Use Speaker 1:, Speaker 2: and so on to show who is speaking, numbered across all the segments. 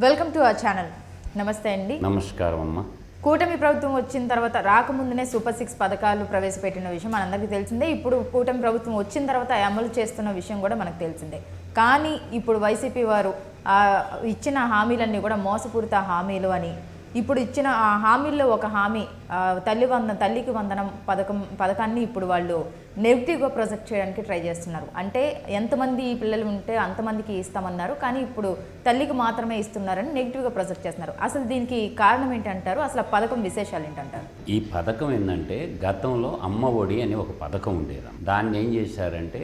Speaker 1: Welcome to our channel. నమస్తే అండి.
Speaker 2: నమస్కారం అమ్మ.
Speaker 1: కూటమి ప్రభుత్వం వచ్చిన తర్వాత రాకముందునే సూపర్ 6 పథకాలు ప్రవేశపెట్టిన విషయం మనందరికీ తెలిసిందే. ఇప్పుడు కూటమి ప్రభుత్వం వచ్చిన తర్వాత అమలు చేస్తున్న విషయం కూడా మనకు తెలిసిందే. కానీ ఇప్పుడు వైసీపీ వారు ఇచ్చిన హామీలన్నీ కూడా మోసపూరిత హామీలు అని, ఇప్పుడు ఇచ్చిన ఆ హామీల్లో ఒక హామీ తల్లికి వందనం పథకాన్ని ఇప్పుడు వాళ్ళు నెగిటివ్గా ప్రొజెక్ట్ చేయడానికి ట్రై చేస్తున్నారు. అంటే ఎంతమంది పిల్లలు ఉంటే అంతమందికి ఇస్తామన్నారు, కానీ ఇప్పుడు తల్లికి మాత్రమే ఇస్తున్నారని నెగిటివ్గా ప్రొజెక్ట్ చేస్తున్నారు. అసలు దీనికి కారణం ఏంటంటారు? అసలు పథకం విశేషాలు ఏంటంటారు?
Speaker 2: ఈ పథకం ఏంటంటే, గతంలో అమ్మ ఒడి అని ఒక పథకం ఉండేది. దాన్ని ఏం చేశారంటే,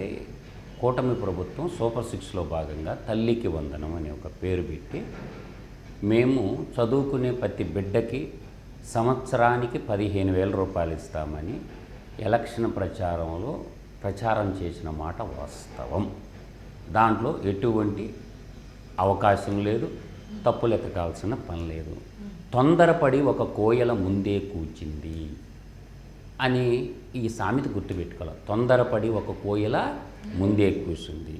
Speaker 2: కూటమి ప్రభుత్వం సూపర్ 6లో భాగంగా తల్లికి వందనం అని ఒక పేరు పెట్టి, మేము చదువుకునే ప్రతి బిడ్డకి సంవత్సరానికి 15,000 రూపాయలు ఇస్తామని ఎలక్షన్ ప్రచారంలో ప్రచారం చేసిన మాట వాస్తవం. దాంట్లో ఎటువంటి అవకాశం లేదు, తప్పులు ఎతకాల్సిన పని లేదు. తొందరపడి ఒక కోయల ముందే కూర్చింది అని ఈ సామెత గుర్తుపెట్టుకోవాలి. తొందరపడి ఒక కోయల ముందే కూర్చుంది.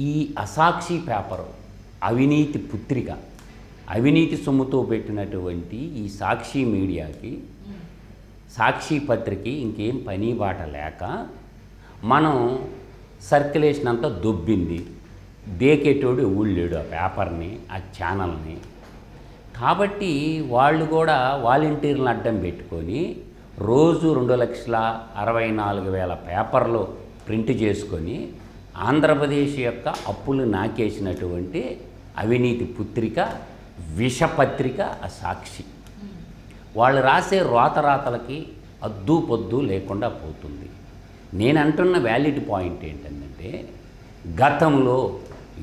Speaker 2: ఈ అసాక్షి పేపరు, అవినీతి పుత్రిక, అవినీతి సొమ్ముతో పెట్టినటువంటి ఈ సాక్షి మీడియాకి, సాక్షి పత్రికకి ఇంకేం పని బాట లేక మనం సర్క్యులేషన్ అంతా దొబ్బింది. దేకేటోడు ఊళ్ళేడు ఆ పేపర్ని, ఆ ఛానల్ని. కాబట్టి వాళ్ళు కూడా వాలంటీర్లను అడ్డం పెట్టుకొని రోజు 2,64,000 పేపర్లు ప్రింట్ చేసుకొని ఆంధ్రప్రదేశ్ యొక్క అప్పులు నాకేసినటువంటి అవినీతి పుత్రిక, విషపత్రిక ఆ సాక్షి. వాళ్ళు రాసే రోతరాతలకి అద్దు పొద్దు లేకుండా పోతుంది. నేను అంటున్న వ్యాలిడ్ పాయింట్ ఏంటంటే, గతంలో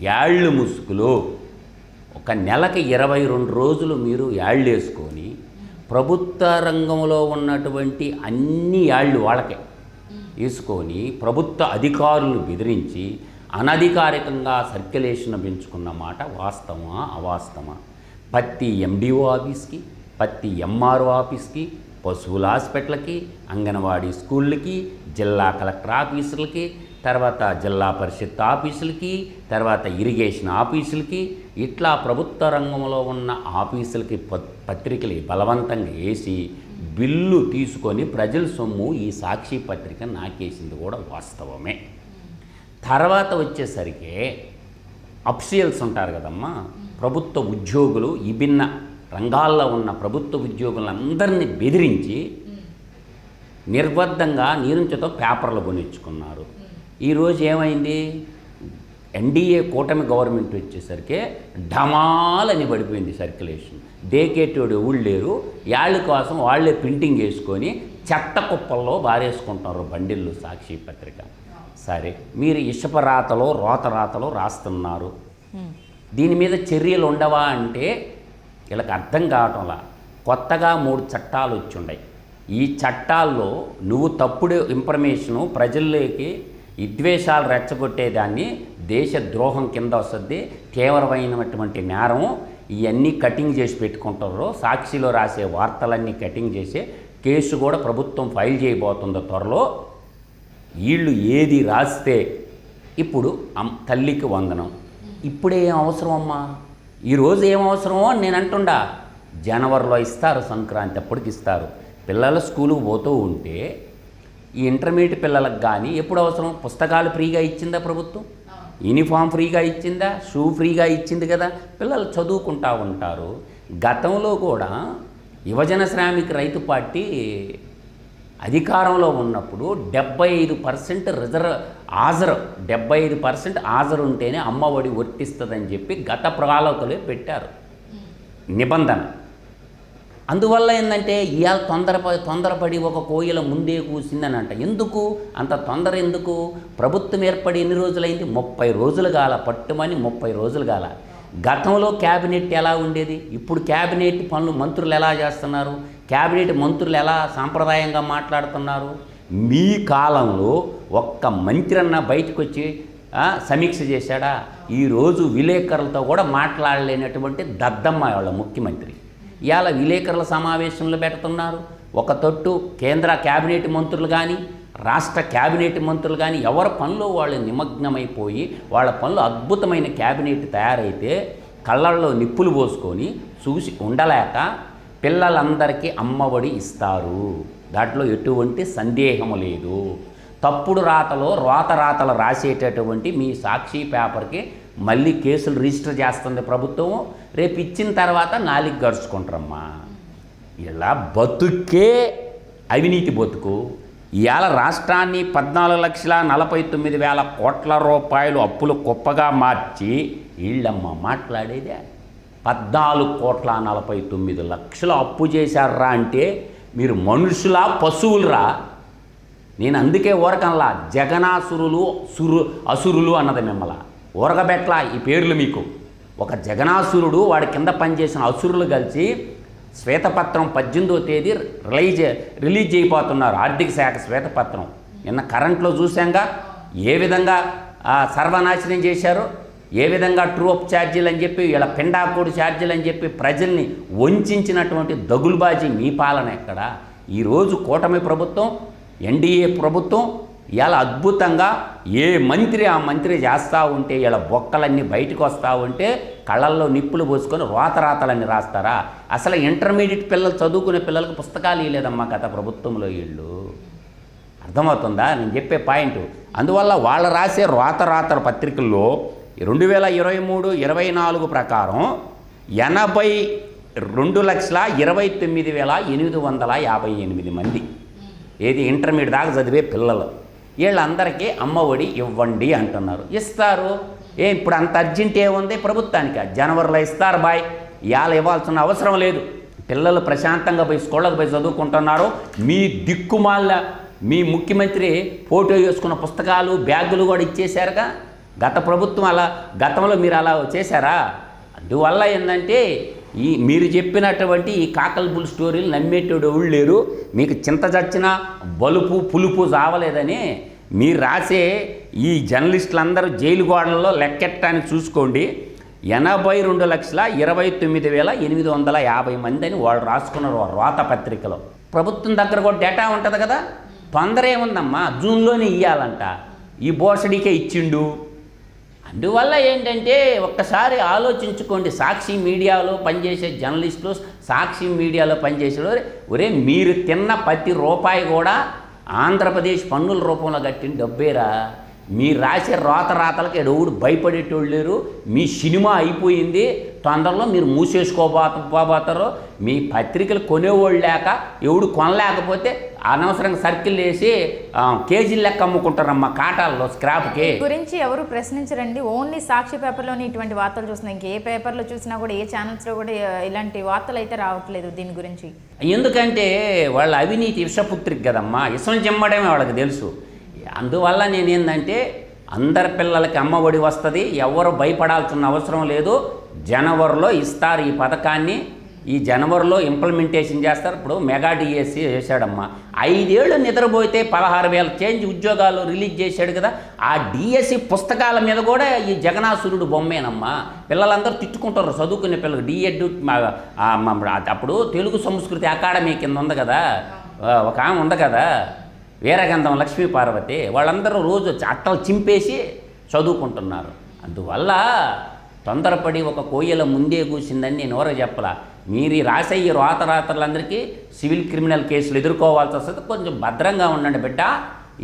Speaker 2: యాళ్ళు ముసుగులో ఒక నెలకి 22 రోజులు మీరు యాళ్ళు వేసుకొని ప్రభుత్వ రంగంలో ఉన్నటువంటి అన్ని యాళ్ళు వాళ్ళకే వేసుకొని ప్రభుత్వ అధికారులను బెదిరించి అనధికారికంగా సర్క్యులేషన్ పెంచుకున్న మాట వాస్తవమా అవాస్తవమా? ప్రతి ఎండిఓ ఆఫీస్కి, ప్రతి ఎంఆర్ఓ ఆఫీస్కి, పశువుల హాస్పిటల్కి, అంగన్వాడీ స్కూళ్ళకి, జిల్లా కలెక్టర్ ఆఫీసులకి, తర్వాత జిల్లా పరిషత్ ఆఫీసులకి, తర్వాత ఇరిగేషన్ ఆఫీసులకి, ఇట్లా ప్రభుత్వ రంగంలో ఉన్న ఆఫీసులకి పత్రికలు బలవంతంగా వేసి బిల్లు తీసుకొని ప్రజల సొమ్ము ఈ సాక్షి పత్రిక నాకేసింది కూడా వాస్తవమే. తర్వాత వచ్చేసరికి అఫీషియల్స్ ఉంటారు కదమ్మా, ప్రభుత్వ ఉద్యోగులు, విభిన్న రంగాల్లో ఉన్న ప్రభుత్వ ఉద్యోగులందరినీ బెదిరించి నిర్బద్ధంగా నీరుంచతో పేపర్లు కొనిచ్చుకున్నారు. ఈరోజు ఏమైంది? ఎన్డీఏ కూటమి గవర్నమెంట్ వచ్చేసరికి ఢమాలని పడిపోయింది సర్క్యులేషన్. దేకేటోడు ఊళ్ళేరు, యాళ్ళ కోసం వాళ్ళే ప్రింటింగ్ వేసుకొని చెత్త కుప్పల్లో బారేసుకుంటారు బండిళ్ళు సాక్షి పత్రిక. సరే, మీరు ఇషపరాతలో రోతరాతలో రాస్తున్నారు, దీని మీద చర్యలు ఉండవా అంటే వీళ్ళకి అర్థం కావటంలా. కొత్తగా 3 చట్టాలు వచ్చుండయి. ఈ చట్టాల్లో నువ్వు తప్పుడు ఇన్ఫర్మేషను ప్రజల్లోకి విద్వేషాలు రెచ్చగొట్టేదాన్ని దేశ ద్రోహం కింద వస్తుంది, తీవ్రమైనటువంటి నేరం. ఇవన్నీ కటింగ్ చేసి పెట్టుకుంటారు. సాక్షిలో రాసే వార్తలన్నీ కటింగ్ చేసే కేసు కూడా ప్రభుత్వం ఫైల్ చేయబోతుందో త్వరలో. వీళ్ళు ఏది రాస్తే ఇప్పుడు తల్లికి వందనం ఇప్పుడే ఏం అవసరం అమ్మా? ఈరోజు ఏం అవసరమో అని నేను అంటుండా. జనవరిలో ఇస్తారు, సంక్రాంతి అప్పటికి ఇస్తారు. పిల్లలు స్కూలుకు పోతూ ఉంటే ఈ ఇంటర్మీడియట్ పిల్లలకు కానీ ఎప్పుడు అవసరం? పుస్తకాలు ఫ్రీగా ఇచ్చిందా ప్రభుత్వం? యూనిఫామ్ ఫ్రీగా ఇచ్చిందా? షూ ఫ్రీగా ఇచ్చింది కదా. పిల్లలు చదువుకుంటూ ఉంటారు. గతంలో కూడా యువజన శ్రామిక రైతు పార్టీ అధికారంలో ఉన్నప్పుడు 75% హాజరు, 75% హాజరు ఉంటేనే అమ్మఒడి వర్తిస్తుందని చెప్పి గత ప్రణాళికలే పెట్టారు నిబంధన. అందువల్ల ఏంటంటే ఇవాళ తొందరపడి ఒక కోయిల ముందే కూసిందని అంట. ఎందుకు అంత తొందర? ఎందుకు? ప్రభుత్వం ఏర్పడి ఎన్ని రోజులైంది? 30 రోజులు కాల, పట్టుమని 30 రోజులు కాల. గతంలో క్యాబినెట్ ఎలా ఉండేది? ఇప్పుడు క్యాబినెట్ పనులు మంత్రులు ఎలా చేస్తున్నారు? క్యాబినెట్ మంత్రులు ఎలా సాంప్రదాయంగా మాట్లాడుతున్నారు? మీ కాలంలో ఒక్క మంత్రి అన్న బయటకు వచ్చి సమీక్ష చేశాడా? ఈరోజు విలేకరులతో కూడా మాట్లాడలేనటువంటి దద్దమ్మ వాళ్ళ ముఖ్యమంత్రి ఇవాళ విలేకరుల సమావేశంలో పెడుతున్నారు. ఒక తొట్టు కేంద్ర క్యాబినెట్ మంత్రులు కానీ, రాష్ట్ర క్యాబినెట్ మంత్రులు కానీ ఎవరి పనిలో వాళ్ళు నిమగ్నమైపోయి వాళ్ళ పనులు అద్భుతమైన క్యాబినెట్ తయారైతే కళ్ళల్లో నిప్పులు పోసుకొని చూసి ఉండలేక పిల్లలందరికీ అమ్మఒడి ఇస్తారు. దాంట్లో ఎటువంటి సందేహము లేదు. తప్పుడు రాతలో రాతలు రాసేటటువంటి మీ సాక్షి పేపర్కి మళ్ళీ కేసులు రిజిస్టర్ చేస్తుంది ప్రభుత్వం. రేపు ఇచ్చిన తర్వాత నాలుగు గడుచుకుంటారమ్మా. ఇలా బతుకే అవినీతి బతుకు. ఇవాళ రాష్ట్రాన్ని 14,49,000 కోట్ల రూపాయలు అప్పులు కుప్పగా మార్చి వీళ్ళమ్మ మాట్లాడేదే 14,49,00,000 అప్పు చేశారా అంటే మీరు మనుషులా పశువులరా? నేను అందుకే ఊరకంలా జగనాసురులు అసురులు అన్నది మిమ్మల్ని ఊరగబెట్లా ఈ పేర్లు మీకు. ఒక జగనాసురుడు వాడి కింద పనిచేసిన అసురులు కలిసి శ్వేతపత్రం 18వ తేదీ రిలీజ్ అయిపోతున్నారు. ఆర్థిక శాఖ శ్వేతపత్రం నిన్న కరెంట్లో చూసాంగా ఏ విధంగా సర్వనాశనం చేశారో, ఏ విధంగా ట్రూ అప్ ఛార్జీలు అని చెప్పి ఇలా పిండాకోడి ఛార్జీలు అని చెప్పి ప్రజల్ని వంచినటువంటి దగులుబాజీ మీ పాలన ఎక్కడ? ఈరోజు కూటమి ప్రభుత్వం, ఎన్డీఏ ప్రభుత్వం ఇలా అద్భుతంగా ఏ మంత్రి ఆ మంత్రి చేస్తూ ఉంటే ఇలా బొక్కలన్నీ బయటకు వస్తూ ఉంటే కళ్ళల్లో నిప్పులు పోసుకొని రాతలన్నీ రాస్తారా? అసలు ఇంటర్మీడియట్ పిల్లలు చదువుకునే పిల్లలకు పుస్తకాలు ఇవ్వలేదమ్మా గత ప్రభుత్వంలో. వీళ్ళు అర్థమవుతుందా నేను చెప్పే పాయింట్? అందువల్ల వాళ్ళు రాసే రాతల పత్రికల్లో 2023-24 ప్రకారం 82,29,858 మంది ఏది ఇంటర్మీడియట్ దాకా చదివే పిల్లలు, వీళ్ళందరికీ అమ్మఒడి ఇవ్వండి అంటున్నారు. ఇస్తారు. ఇప్పుడు అంత అర్జెంట్ ఏముంది ప్రభుత్వానికి? జనవరిలో ఇస్తారు బాయ్. ఇవాళ ఇవ్వాల్సిన అవసరం లేదు. పిల్లలు ప్రశాంతంగా పోయి స్కూళ్ళకు పోయి చదువుకుంటున్నారు. మీ దిక్కుమాల మీ ముఖ్యమంత్రి ఫోటో వేసుకున్న పుస్తకాలు బ్యాగులు కూడా ఇచ్చేశారుగా. గత ప్రభుత్వం గతంలో మీరు అలా చేశారా? అందువల్ల ఏంటంటే మీరు చెప్పినటువంటి ఈ కాకల్బుల్ స్టోరీలు నమ్మేటోడు ఎవరు లేరు. మీకు చింత చచ్చినా బలుపు పులుపు చావలేదని మీరు రాసే ఈ జర్నలిస్టులందరూ జైలు గోడల్లో లెక్కెట్టడానికి చూసుకోండి. 82,29,850 మంది అని వాళ్ళు రాసుకున్నారు రాత పత్రికలో. ప్రభుత్వం దగ్గర కూడా డేటా ఉంటుంది కదా. తొందర ఏముందమ్మా, జూన్లోనే ఇవ్వాలంట. ఈ బోసడికే ఇచ్చిండు. అందువల్ల ఏంటంటే ఒక్కసారి ఆలోచించుకోండి. సాక్షి మీడియాలో పనిచేసే జర్నలిస్టులు, సాక్షి మీడియాలో పనిచేసే ఒరే మీరు తిన్న ప్రతి రూపాయి కూడా ఆంధ్రప్రదేశ్ పన్నుల రూపంలో కట్టిన డబ్బేరా. మీరు రాసే రాతలకు ఎవడు భయపడేటోళ్ళు లేరు. మీ సినిమా అయిపోయింది. తొందరలో మీరు మూసేసుకోబోతారు. మీ పత్రికలు కొనేవాళ్ళు లేక ఎవడు కొనలేకపోతే అనవసరంగా సర్కిల్ వేసి కేజీలు లెక్క అమ్ముకుంటారమ్మా కాటాల్లో స్క్రాప్కి.
Speaker 1: గురించి ఎవరు ప్రశ్నించరండి. ఓన్లీ సాక్షి పేపర్లోనే ఇటువంటి వార్తలు చూస్తున్నాయి. ఇంకే పేపర్లో చూసినా కూడా, ఏ ఛానల్స్లో కూడా ఇలాంటి వార్తలు అయితే రావట్లేదు దీని గురించి.
Speaker 2: ఎందుకంటే వాళ్ళ అవినీతి విషపుత్రిక కదమ్మా. విషం చెమ్మడమే వాళ్ళకి తెలుసు. అందువల్ల నేనేందంటే అందరి పిల్లలకి అమ్మఒడి వస్తుంది. ఎవరు భయపడాల్సిన అవసరం లేదు. జనవరిలో ఇస్తారు ఈ పథకాన్ని. ఈ జనవరిలో ఇంప్లిమెంటేషన్ చేస్తారు. ఇప్పుడు మెగా డిఎస్సి చేశాడమ్మా. 5 ఏళ్ళు నిద్రపోతే 16,000 చేంజ్ ఉద్యోగాలు రిలీజ్ చేశాడు కదా. ఆ డిఎస్సి పుస్తకాల మీద కూడా ఈ జగనాసురుడు బొమ్మేనమ్మా. పిల్లలందరూ తిట్టుకుంటారు చదువుకునే పిల్లలు. డిఎడ్ అప్పుడు తెలుగు సంస్కృతి అకాడమీ కింద ఉంది కదా, ఒక ఆమె ఉంది కదా, వీరగంధం లక్ష్మీ పార్వతి. వాళ్ళందరూ రోజు అట్టలు చింపేసి చదువుకుంటున్నారు. అందువల్ల తొందరపడి ఒక కోయల ముందే కూసిందని నేను ఎవరో చెప్పలా. మీరు రాసే ఈ రాతలందరికీ సివిల్ క్రిమినల్ కేసులు ఎదుర్కోవాల్సి వస్తుంది. కొంచెం భద్రంగా ఉండండి బిడ్డ.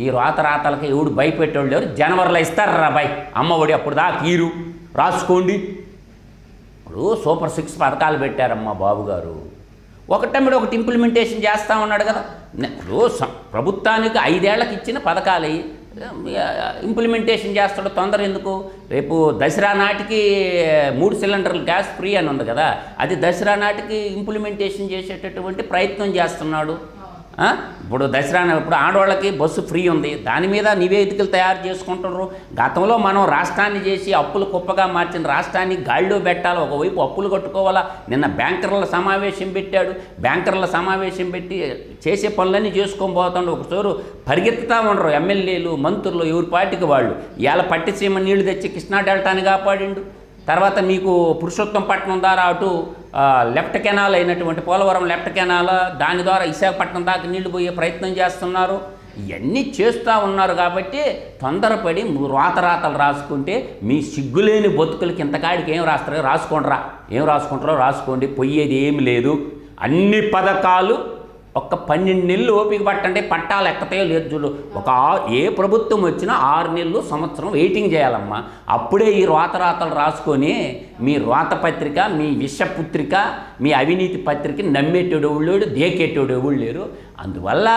Speaker 2: ఈ రాతలకి ఎవడు భయపెట్టేవాళ్ళు ఎవరు? జనవరిలో ఇస్తారు రా బాయ్ అమ్మఒడి. అప్పుడు దాకా తీరు రాసుకోండి. ఇప్పుడు సూపర్ 6 పథకాలు పెట్టారమ్మా బాబు గారు. ఒకటమిడి ఒకటి ఇంప్లిమెంటేషన్ చేస్తూ ఉన్నాడు కదా. ఇప్పుడు ప్రభుత్వానికి 5 ఏళ్లకు ఇచ్చిన పథకాలు ఇంప్లిమెంటేషన్ చేస్తాడు. తొందర ఎందుకు? రేపు దసరా నాటికి 3 సిలిండర్లు గ్యాస్ ఫ్రీ అని ఉంది కదా, అది దసరా నాటికి ఇంప్లిమెంటేషన్ చేసేటటువంటి ప్రయత్నం చేస్తున్నాడు. ఇప్పుడు దసరా ఇప్పుడు ఆడవాళ్ళకి బస్సు ఫ్రీ ఉంది. దాని మీద నివేదికలు తయారు చేసుకుంటున్నారు. గతంలో మనం రాష్ట్రాన్ని చేసి అప్పులు కుప్పగా మార్చిన రాష్ట్రాన్ని గాడిలో పెట్టాలి. ఒకవైపు అప్పులు కట్టుకోవాలా. నిన్న బ్యాంకర్ల సమావేశం పెట్టాడు. బ్యాంకర్ల సమావేశం పెట్టి చేసే పనులన్నీ చేసుకొని పోతాడు. ఒకసారి పరిగెత్తుతూ ఉండరు ఎమ్మెల్యేలు మంత్రులు ఎవరి పార్టీకి వాళ్ళు. ఇవాళ పట్టిసీమ నీళ్లు తెచ్చి కృష్ణా డెల్టాని కాపాడిండు. తర్వాత మీకు పురుషోత్తంపట్నం ద్వారా అటు లెఫ్ట్ కెనాల్ అయినటువంటి పోలవరం లెఫ్ట్ కెనాల్, దాని ద్వారా విశాఖపట్నం దాకా నీళ్లు పోయే ప్రయత్నం చేస్తున్నారు. ఇవన్నీ చేస్తూ ఉన్నారు కాబట్టి తొందరపడి రాతలు రాసుకుంటే మీ సిగ్గులేని బతుకులకి ఇంతకాడికి ఏం రాస్తారో రాసుకోండిరా, ఏం రాసుకుంటారో రాసుకోండి, పోయేది ఏమి లేదు. అన్ని పథకాలు ఒక్క 12 నెలలు ఓపిక పట్టండి, పట్టాలు ఎక్కతాయో లేదు చూడు. ఏ ప్రభుత్వం వచ్చినా 6 నెలలు సంవత్సరం వెయిటింగ్ చేయాలమ్మా. అప్పుడే ఈ రాతలు రాసుకొని మీ పత్రిక, మీ విషపుత్రిక, మీ అవినీతి పత్రిక నమ్మేటోడు ఎవడు లేడు, దేకేటోడు ఎవడు లేరు. అందువల్ల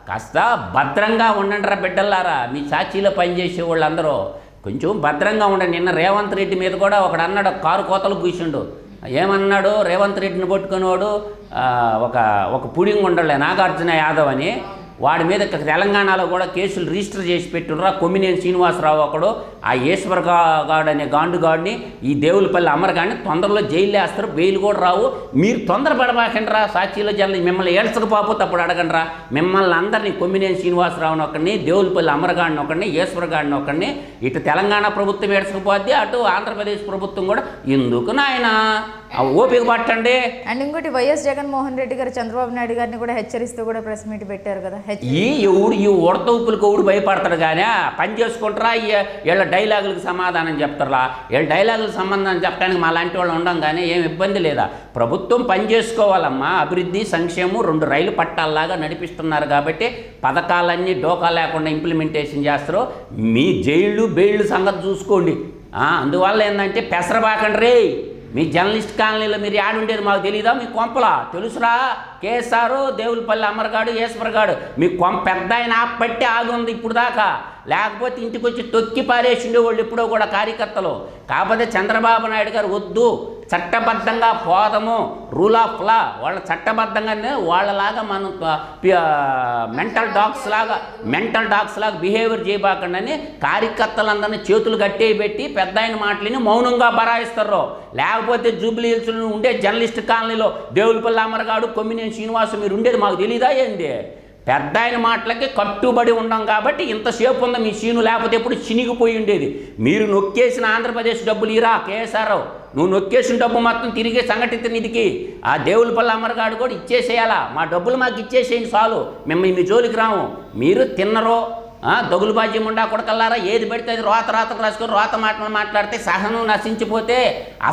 Speaker 2: కాస్త భద్రంగా ఉండండి రా బిడ్డలారా. మీ సాక్షిలో పనిచేసే వాళ్ళందరూ కొంచెం భద్రంగా ఉండండి. నిన్న రేవంత్ రెడ్డి మీద కూడా ఒకడు అన్నాడు, కారు కోతలు కూర్చుండు. ఏమన్నాడు? రేవంత్ రెడ్డిని పట్టుకునేవాడు ఒక పుడింగ్ ఉండలే నాగార్జున యాదవ్ అని, వాడి మీద తెలంగాణలో కూడా కేసులు రిజిస్టర్ చేసి పెట్టుర్రా. కొమ్మినేని శ్రీనివాసరావు ఒకడు, ఆ ఈశ్వర్ గాడు అనే గాండుగాడిని, ఈ దేవులపల్లి అమరగాడిని తొందరలో జైలు వేస్తారు, బెయిల్ కూడా రావు. మీరు తొందరపడబాకండి రా. సాక్షిలో జల్లి మిమ్మల్ని ఏడ్చకపోతే అప్పుడు అడగండి రా. మిమ్మల్ని అందరినీ కొమ్మినేని శ్రీనివాసరావుని ఒకడిని, దేవులపల్లి అమరగాడిని ఒకడిని, ఈశ్వర్ గాడిని ఒకడిని, ఇటు తెలంగాణ ప్రభుత్వం ఏడ్చకపోద్ది, అటు ఆంధ్రప్రదేశ్ ప్రభుత్వం కూడా. ఎందుకు నాయన ఓపిక పట్టండి.
Speaker 1: అండ్ ఇంకోటి వైఎస్ జగన్మోహన్ రెడ్డి గారు చంద్రబాబు నాయుడు గారిని కూడా హెచ్చరిస్తూ కూడా ప్రెస్ మీట్ పెట్టారు కదా.
Speaker 2: ఈ ఉడత ఉప్పులకు ఎవడు భయపడతాడు కానీ పని చేసుకుంటారా, వీళ్ళ డైలాగులకు సమాధానం చెప్తారా? వీళ్ళ డైలాగులకు సంబంధం చెప్పడానికి మా లాంటి వాళ్ళు ఉండం కానీ ఏం ఇబ్బంది లేదా. ప్రభుత్వం పని చేసుకోవాలమ్మా. అభివృద్ధి సంక్షేమం 2 రైలు పట్టాల్లాగా నడిపిస్తున్నారు కాబట్టి పథకాలన్నీ డోకా లేకుండా ఇంప్లిమెంటేషన్ చేస్తారు. మీ జైళ్ళు బెయిళ్ళు సంగతి చూసుకోండి. అందువల్ల ఏంటంటే పెసరబాకండి రే. మీ జర్నలిస్ట్ కాలనీలో మీరు ఉండేది మాకు తెలీదా? మీ కొంపలా తెలుసురా. కేఎస్ఆర్, దేవులపల్లి అమరగాడు, ఈశ్వరగాడు మీ కొంప పెద్ద ఆయన పట్టి ఆగుంది ఇప్పుడు దాకా. లేకపోతే ఇంటికి వచ్చి తొక్కి పారేసిండే వాళ్ళు ఎప్పుడో కూడా కార్యకర్తలు. కాకపోతే చంద్రబాబు నాయుడు గారు వద్దు, చట్టబద్ధంగా పోదము, రూల్ ఆఫ్ లా, వాళ్ళ చట్టబద్ధంగానే వాళ్ళలాగా మనం మెంటల్ డాగ్స్ లాగా బిహేవియర్ చేయబాకండి అని కార్యకర్తలందరినీ చేతులు గట్టే పెట్టి పెద్ద ఆయన మాటలని మౌనంగా బరాయిస్తారు. లేకపోతే జూబ్లీ హిల్స్ ఉండే జర్నలిస్ట్ కాలనీలో దేవులపల్లి అమరగాడు, కొమ్మినేని శ్రీనివాసు మీరు ఉండేది మాకు తెలీదా ఏంది? పెద్ద ఆయన మాటలకి కట్టుబడి ఉండం కాబట్టి ఇంతసేపు ఉంది మీ సీను. లేకపోతే ఎప్పుడు చినిగిపోయి ఉండేది. మీరు నొక్కేసిన ఆంధ్రప్రదేశ్ డబ్బులు ఇరా కేఎస్ఆర్, నువ్వు నొక్కేసిన డబ్బు మొత్తం తిరిగి సంఘటిత నిధికి ఆ దేవులపల్లి అమరగాడు కూడా ఇచ్చేసేయాలా. మా డబ్బులు మాకు ఇచ్చేసేయండి చాలు, మేము మీ జోలికి రాము. మీరు తిన్నరో దొగులుబాజీ ముండా కొడకల్లారా, ఏది పెడితే అది రాతలు రాసుకొని మాటలు మాట్లాడితే సహనం నశించిపోతే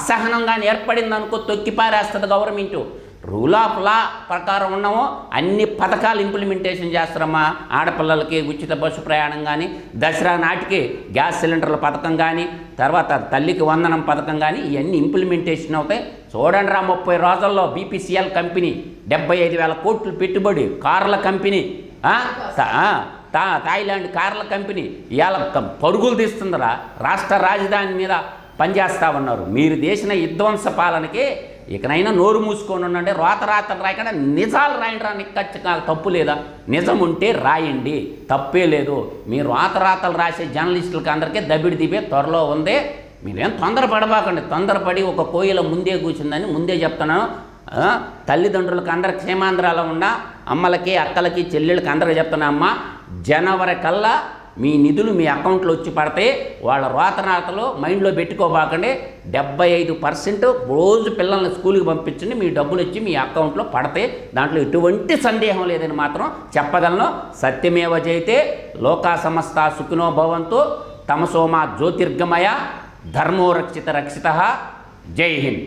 Speaker 2: అసహనంగా ఏర్పడింది అనుకో తొక్కి పారేస్తుంది గవర్నమెంటు. రూల్ ఆఫ్ లా ప్రకారం ఉన్నామో అన్ని పథకాలు ఇంప్లిమెంటేషన్ చేస్తారమ్మా. ఆడపిల్లలకి ఉచిత బస్సు ప్రయాణం కానీ, దసరా నాటికి గ్యాస్ సిలిండర్ల పథకం కానీ, తర్వాత తల్లికి వందనం పథకం కానీ ఇవన్నీ ఇంప్లిమెంటేషన్ అవుతాయి. చూడండి రా, 30 రోజుల్లో బీపీసీఎల్ కంపెనీ 75,000 కోట్లు పెట్టుబడి, కార్ల కంపెనీ, థాయిలాండ్ కార్ల కంపెనీ ఇవాళ పరుగులు తీస్తుందిరా. రాష్ట్ర రాజధాని మీద పనిచేస్తూ ఉన్నారు. మీరు చేసిన విధ్వంస పాలనకి ఇకనైనా నోరు మూసుకొని ఉండండి. రాతలు రాయకుండా నిజాలు రాయండి రా. నిక్కచ్చిగా తప్పు లేదా? నిజం ఉంటే రాయండి, తప్పే లేదు. మీరు రాతలు రాసే జర్నలిస్టులకి అందరికీ దబిడి దిపే త్వరలో ఉంది. మీరేం తొందరపడబాకండి. తొందరపడి ఒక కోయిల ముందే కూర్చుందని ముందే చెప్తున్నాను. తల్లిదండ్రులకు అందరికి క్షేమాంధ్రాలు ఉన్న అమ్మలకి, అక్కలకి, చెల్లెళ్ళకి అందరికీ చెప్తున్నా, అమ్మ జనవరి కల్లా మీ నిధులు మీ అకౌంట్లో వచ్చి పడితే వాళ్ళ రాతలు మైండ్లో పెట్టుకోబాకండి. 75% రోజు పిల్లల్ని స్కూల్కి పంపించండి, మీ డబ్బులు వచ్చి మీ అకౌంట్లో పడతాయి. దాంట్లో ఎటువంటి సందేహం లేదని మాత్రం చెప్పగలను. సత్యమేవ జయతే, లోకా సమస్త సుఖినో భవంతు, తమసోమా జ్యోతిర్గమయ, ధర్మో రక్షిత. జై హింద్.